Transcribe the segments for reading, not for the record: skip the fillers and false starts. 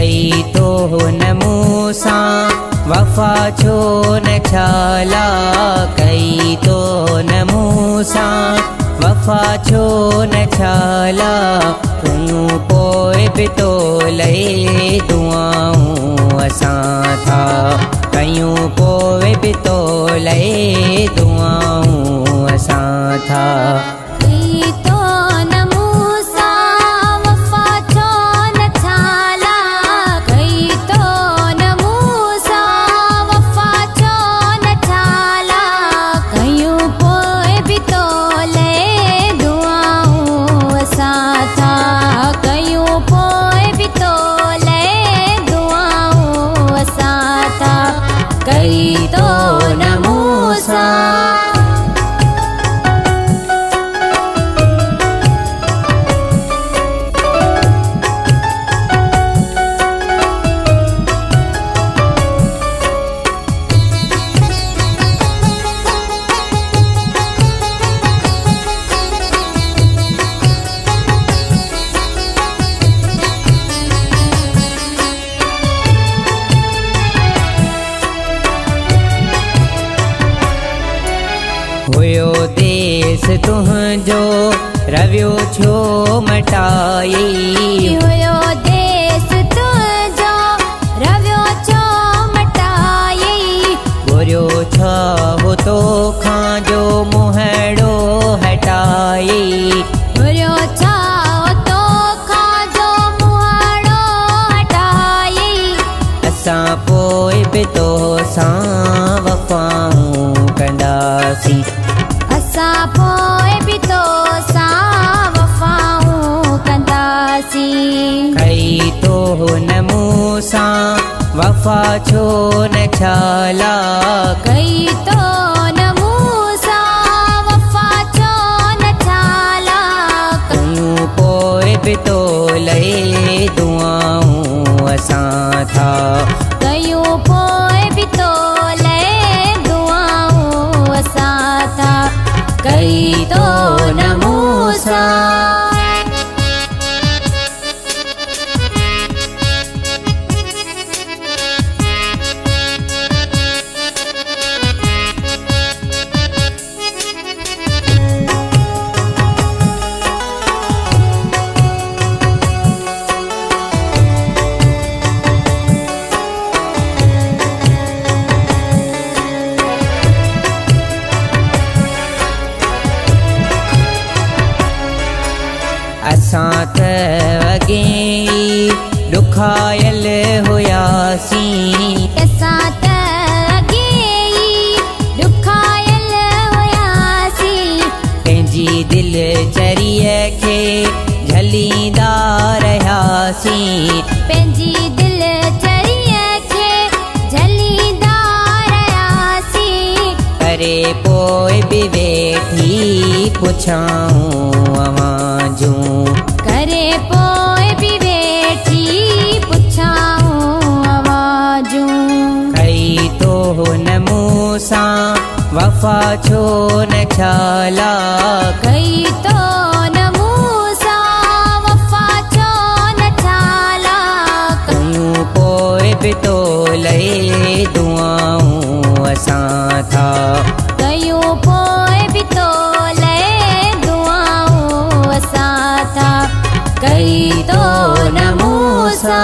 कई तो नमूसा वफा छो न छाला, कई तो नमूसा वफा छो न छाला, कयूं पोइ बि तो लए दुआऊं असां था, कयूं पोइ बि तो लए दुआऊं असां था। हुयो देश तुझो रवियो छो मटाई, हुयो देश तुझो रवियो छो मटाई, बुरियो छा हो तो खां जो मुहड़ो हटाई, बुरियो छा हो तो खां जो मुहड़ो हटाई, असां पोइ बि तो सां वफ़ाऊं कंदासीं, असां पोइ बि तो सां वफ़ाऊं कंदासीं। कई तो नमूसा वफा छो न छाला, कई तो नमूसा वफ़ा छो न छाला, कयूं पोइ बि तो लए दुआऊं असां था, कयूं पोइ बि तो लए दुआऊं असां था। कई तो नमूसा असां त अॻे ॾुखायल हुयासीं, असां त अॻे ॾुखायल हुयासीं, पंहिंजी दिलचरीअ खे झलींदा रहियासीं, पंहिंजी दिलचरीअ खे झलींदा रहियासीं, करे पोइ बि वेठी पुछाऊं अवां जूं, करे पोइ बि वेठी पुछाऊं आवाजूं। कई तो नमूसा वफा छो न छाला, कई तो नमूसा वफ़ा छो न छाला, कयूं पोइ बि तो लए दुआऊं असां था, कयूं पोइ बि तो लए दुआऊं असां था। कई तो नमूसा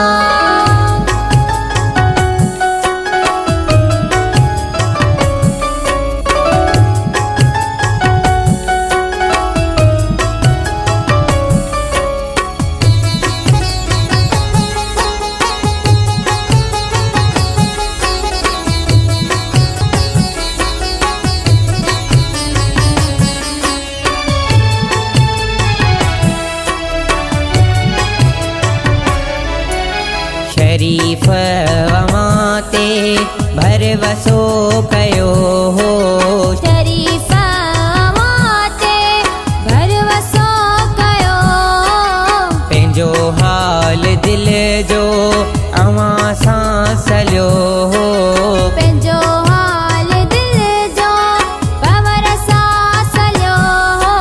शरीफ अवां ते भरवसो कयो हो, शरीफ अवां ते भरवसो कयो, पंहिंजो हाल दिल जो अवां सां सलियो हो, पंहिंजो हाल दिल जो भंवर सां सलियो हो,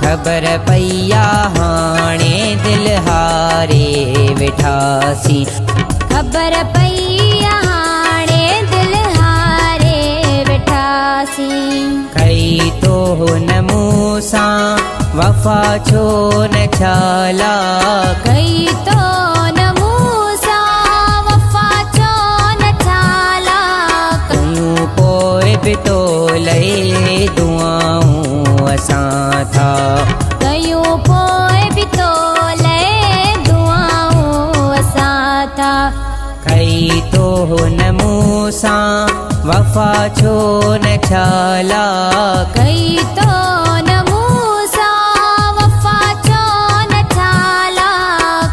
ख़बर पई आ हाणे दिल हारे वेठा वियासी। ख़बर पई हाणे दिल हारे वेठासी। कई तो न मूसां वफ़ा छो न छाला। कई तो न मूसा वफ़ा छो न छाला। कयूं पोइ बि तो लहे दुआऊं असां था। कयूं पोइ बि तो लहे दुआऊं असां था। कई तो न मूसां वफ़ा छो न छाला। कई तो न मूसा वफ़ा छो न छाला।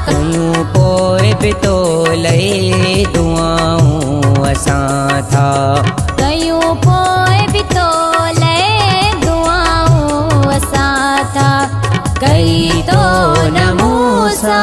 कयूं पोइ बि तो लहे दुआऊं असां था। कयूं पोइ बि तो लहे दुआऊं असां था। कई तो न मूसा